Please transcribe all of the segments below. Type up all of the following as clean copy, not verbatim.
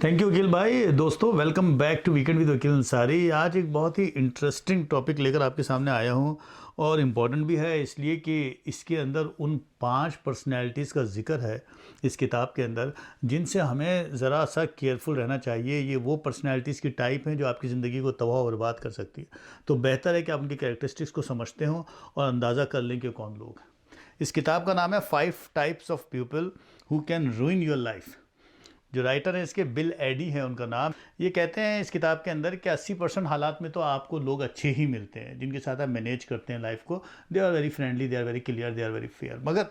Thank you Vakil भाई। दोस्तों welcome back to weekend with Vakil Ansari. आज एक बहुत ही इंटरेस्टिंग टॉपिक लेकर आपके सामने आया हूं और इम्पॉर्टेंट भी है इसलिए कि इसके अंदर उन 5 पर्सनैलिटीज़ का जिक्र है इस किताब के अंदर जिनसे हमें ज़रा सा केयरफुल रहना चाहिए। ये वो पर्सनैलिटीज़ की टाइप हैं जो आपकी ज़िंदगी को तबाह और बर्बाद कर सकती है। तो बेहतर है कि आप उनकी कैरेक्टरिस्टिक्स को समझते हों और अंदाज़ा कर लें कि कौन लोग हैं। इस किताब का नाम है 5 types of people who can रूइन your life. जो राइटर हैं इसके बिल एडी है उनका नाम। ये कहते हैं इस किताब के अंदर कि 80% हालात में तो आपको लोग अच्छे ही मिलते हैं जिनके साथ आप मैनेज करते हैं लाइफ को। They are very friendly, they are very clear, they are very fair. मगर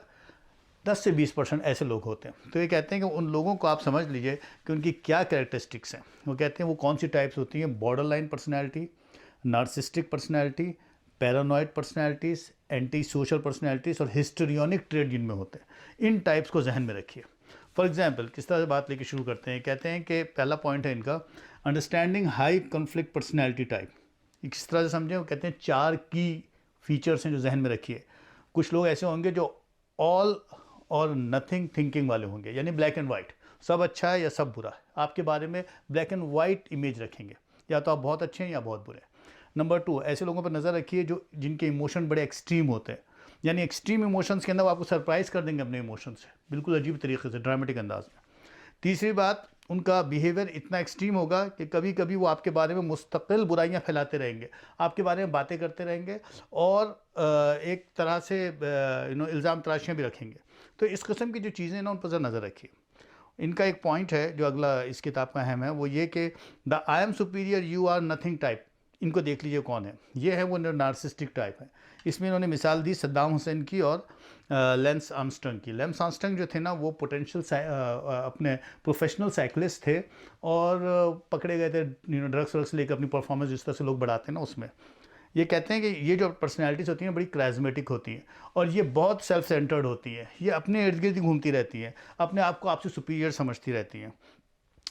10 से 20% ऐसे लोग होते हैं। तो ये कहते हैं कि उन लोगों को आप समझ लीजिए कि उनकी क्या कैरेक्टरिस्टिक्स हैं। वो कहते हैं वो कौन सी टाइप्स होती हैं: border line personality, narcissistic personality, paranoid personalities, anti social personalities और हिस्ट्रियोनिक ट्रेड जिनमें होते हैं। इन टाइप्स को जहन में रखिए। फॉर एग्जाम्पल किस तरह से बात लेके शुरू करते हैं। कहते हैं कि पहला पॉइंट है इनका understanding high conflict personality type. किस तरह से समझें, वो कहते हैं 4 की फीचर्स हैं जो जहन में रखिए। कुछ लोग ऐसे होंगे जो ऑल और नथिंग थिंकिंग वाले होंगे, यानी ब्लैक एंड वाइट, सब अच्छा है या सब बुरा है। आपके बारे में ब्लैक एंड वाइट इमेज रखेंगे, या तो आप बहुत अच्छे हैं या बहुत बुरे हैं। नंबर 2, ऐसे लोगों पर नज़र रखिए जो जिनके इमोशन बड़े एक्सट्रीम होते हैं, यानी एक्सट्रीम इमोशंस के अंदर वो आपको सरप्राइज़ कर देंगे अपने इमोशन से, बिल्कुल अजीब तरीके से, ड्रामेटिक अंदाज में। तीसरी बात, उनका बिहेवियर इतना एक्सट्रीम होगा कि कभी कभी वो आपके बारे में मुस्तकिल बुराइयां फैलाते रहेंगे, आपके बारे में बातें करते रहेंगे और एक तरह से इल्ज़ाम तराशियाँ भी रखेंगे। तो इस किस्म की जो चीज़ें हैं ना, उन पर ज़रा नज़र रखिए। इनका एक पॉइंट है जो अगला इस किताब का अहम है, वो ये कि the I am superior you are nothing type. इनको देख लीजिए कौन है। ये है वो नार्सिस्टिक टाइप है। इसमें इन्होंने मिसाल दी सद्दाम हुसैन की और लेंस आर्मस्ट्रांग की। लेंस आर्मस्ट्रांग जो थे ना, वो पोटेंशियल अपने प्रोफेशनल साइकिलिस्ट थे और पकड़े गए थे ड्रग्स व्रग्स लेकर अपनी परफॉर्मेंस जिस तरह से लोग बढ़ाते हैं ना उसमें। ये कहते हैं कि ये जो पर्सनैलिटीज़ होती हैं बड़ी क्राइजमेटिक होती हैं और ये बहुत सेल्फ सेंटर्ड होती हैं। ये अपने इर्द गिर्द घूमती रहती हैं, अपने आप को आपसे सुपीरियर समझती रहती हैं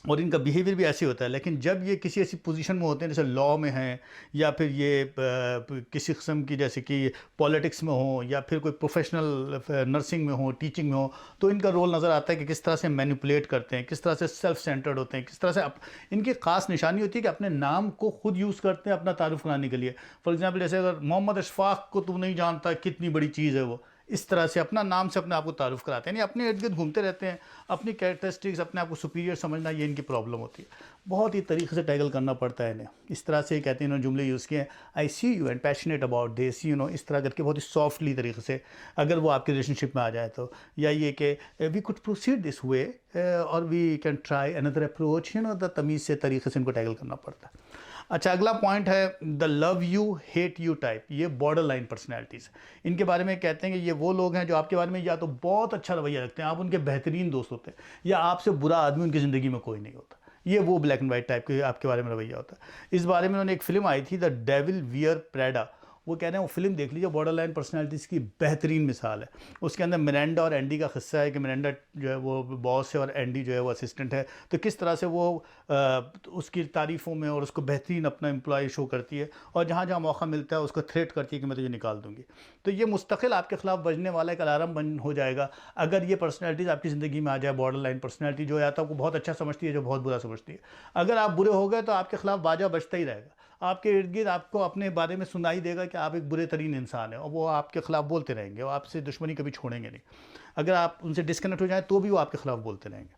और इनका बिहेवियर भी ऐसे होता है। लेकिन जब ये किसी ऐसी पोजीशन में होते हैं जैसे लॉ में हैं, या फिर ये किसी किस्म की जैसे कि पॉलिटिक्स में हो, या फिर कोई प्रोफेशनल नर्सिंग में हो, टीचिंग में हो, तो इनका रोल नज़र आता है कि किस तरह से मैनिपुलेट करते हैं, किस तरह से सेल्फ सेंटर्ड होते हैं, किस तरह से इनकी ख़ास निशानी होती है कि अपने नाम को खुद यूज़ करते हैं अपना तारुफ कराने के लिए। फॉर एग्जाम्पल जैसे अगर मोहम्मद अशफाक को तुम नहीं जानता कितनी बड़ी चीज़ है वो, इस तरह से अपना नाम से अपने आप को तारुफ कराते हैं, यानी अपने इर्द गिर्द घूमते रहते हैं। अपनी कैरेक्टरिस्टिक्स, अपने आप को सुपीरियर समझना, ये इनकी प्रॉब्लम होती है। बहुत ही तरीके से टैकल करना पड़ता है इन्हें। इस तरह से कहते हैं, इन्होंने जुमले यूज़ किए हैं, I see you and passionate about this, इस तरह करके बहुत ही सॉफ्टली तरीके से, अगर वो आपके रिलेशनशिप में आ जाए तो। या ये कि we could proceed this way और we can try another approach, the तमीज़ से तरीके से इनको टैकल करना पड़ता है। अच्छा, अगला पॉइंट है the love you hate you type. ये बॉर्डर लाइन पर्सनैलिटीज़। इनके बारे में कहते हैं कि ये वो लोग हैं जो आपके बारे में या तो बहुत अच्छा रवैया रखते हैं, आप उनके बेहतरीन दोस्त होते हैं, या आपसे बुरा आदमी उनकी ज़िंदगी में कोई नहीं होता। ये वो ब्लैक एंड वाइट टाइप के आपके बारे में रवैया होता है। इस बारे में उन्होंने एक फ़िल्म आई थी द डेविल वियर प्रेडा, वो कह रहे हैं वो फिल्म देख लीजिए, बॉर्डर लाइन पर्सनैलिटीज़ की बेहतरीन मिसाल है। उसके अंदर मिरांडा और एंडी का किस्सा है कि मिरांडा जो है वो बॉस है और एंडी जो है वो असिस्टेंट है। तो किस तरह से वो उसकी तारीफ़ों में और उसको बेहतरीन अपना एम्प्लॉय शो करती है और जहाँ जहाँ मौका मिलता है उसको थ्रेट करती है कि मैं तुझे निकाल दूँगी। तो ये मुस्तकिल आपके ख़िलाफ़ बजने वाला एक अलार्म बन हो जाएगा अगर ये पर्सनैलिटीज़ आपकी ज़िंदगी में आ जाए। बॉर्डर लाइन पर्सनैलिटी जो है तो आपको बहुत अच्छा समझती है, जो बहुत बुरा समझती है। अगर आप बुरे हो गए तो आपके ख़िलाफ़ बाजा बजता ही रहेगा। आपके इर्द गिर्द आपको अपने बारे में सुनाई देगा कि आप एक बुरे तरीन इंसान हैं और वो आपके ख़िलाफ़ बोलते रहेंगे और आपसे दुश्मनी कभी छोड़ेंगे नहीं। अगर आप उनसे डिस्कनेक्ट हो जाएं तो भी वो आपके ख़िलाफ़ बोलते रहेंगे।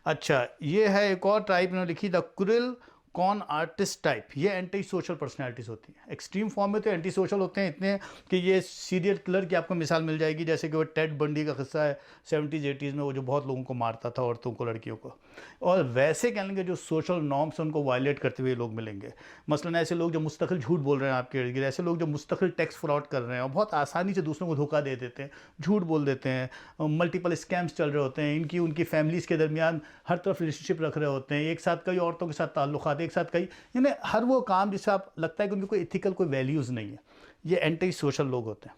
अच्छा, ये है एक और टाइप इन्होंने लिखी, the cruel cone artist type. ये एंटी सोशल पर्सनैलिटीज़ होती हैं। एक्सट्रीम फॉर्म में तो एंटी सोशल होते हैं इतने कि ये सीरियल किलर की आपको मिसाल मिल जाएगी, जैसे कि वो टेड बंडी का किस्सा है 70s 80s में, वो जो बहुत लोगों को मारता था, औरतों को, लड़कियों को। और वैसे कह लेंगे जो सोशल नॉर्म्स उनको वायलेट करते हुए लोग मिलेंगे। मसलन ऐसे लोग जो मुस्तकिल झूठ बोल रहे हैं आपके इर्द गिर्द, ऐसे लोग जो मुस्तकिल टैक्स फ्रॉड कर रहे हैं और बहुत आसानी से दूसरों को धोखा दे देते हैं, झूठ बोल देते हैं, मल्टीपल स्कैम्स चल रहे होते हैं, इनकी उनकी फैमिलीज़ के दरमियान हर तरफ रिलेशनशिप रख रहे होते हैं, एक साथ कई औरतों के साथ ताल्लुकात, एक साथ कई, यानी हर वो काम जिससे आप लगता है कि उनकी कोई इथिकल कोई वैल्यूज़ नहीं है। ये एंटी सोशल लोग होते हैं।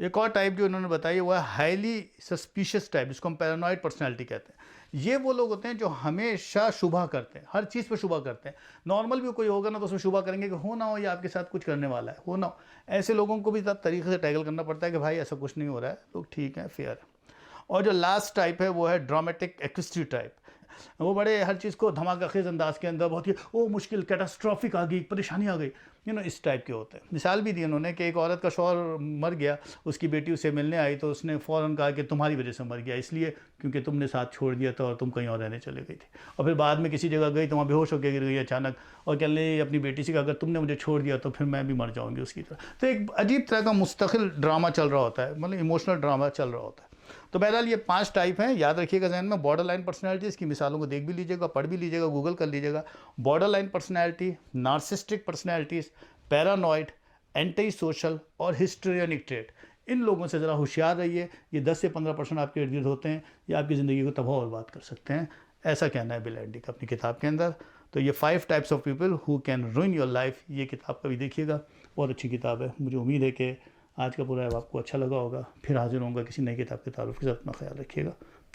एक और टाइप जो इन्होंने बताई वो है हाईली सस्पिशियस टाइप, जिसको हम पैरानॉइड पर्सनैलिटी कहते हैं। ये वो लोग होते हैं जो हमेशा शुबा करते हैं, हर चीज़ पे शुबा करते हैं। नॉर्मल भी कोई होगा ना तो उसमें शुबा करेंगे कि हो ना हो ये आपके साथ कुछ करने वाला है, हो ना हो। ऐसे लोगों को भी तरीके से टैकल करना पड़ता है कि भाई ऐसा कुछ नहीं हो रहा है, लोग ठीक है, फेयर है। और जो लास्ट टाइप है वो है ड्रामेटिक एक्विस्टिव टाइप। वो बड़े हर चीज़ को धमाका खेज अंदाज के अंदर बहुत ही ओ मुश्किल कैटास्ट्रॉफिक आ गई, परेशानी आ गई, इस टाइप के होते हैं। मिसाल भी दी उन्होंने कि एक औरत का शौहर मर गया, उसकी बेटी उसे मिलने आई तो उसने फ़ौरन कहा कि तुम्हारी वजह से मर गया, इसलिए क्योंकि तुमने साथ छोड़ दिया था और तुम कहीं और रहने चले गई थी। और फिर बाद में किसी जगह गई तो वहाँ बेहोश होकर गिर गई अचानक, और कह ले अपनी बेटी से कि अगर तुमने मुझे छोड़ दिया तो फिर मैं भी मर जाऊँगी उसकी तरह। तो एक अजीब तरह का मुस्तकिल ड्रामा चल रहा होता है, मतलब इमोशनल ड्रामा चल रहा होता है। तो बहरहाल ये 5 टाइप हैं, याद रखिएगा जहन में। बॉर्डर लाइन पर्सनैलिटीज़ की मिसालों को देख भी लीजिएगा, पढ़ भी लीजिएगा, गूगल कर लीजिएगा। Border line personality, narcissistic personalities, paranoid, anti social और हिस्ट्रियनिक ट्रेट, इन लोगों से ज़रा होशियार रहिए। ये 10 से 15% आपके इर्द गिर्द होते हैं, ये आपकी ज़िंदगी को तबाह और बर्बाद कर सकते हैं, ऐसा कहना है बिलैंडी का अपनी किताब के अंदर। तो ये 5 types of people who can रूइन your life, ये किताब कभी देखिएगा, बहुत अच्छी किताब है। मुझे उम्मीद है कि आज का पूरा आपको अच्छा लगा होगा। फिर हाजिर होऊंगा किसी नई किताब के तारुफ के साथ। अपना ख्याल रखिएगा।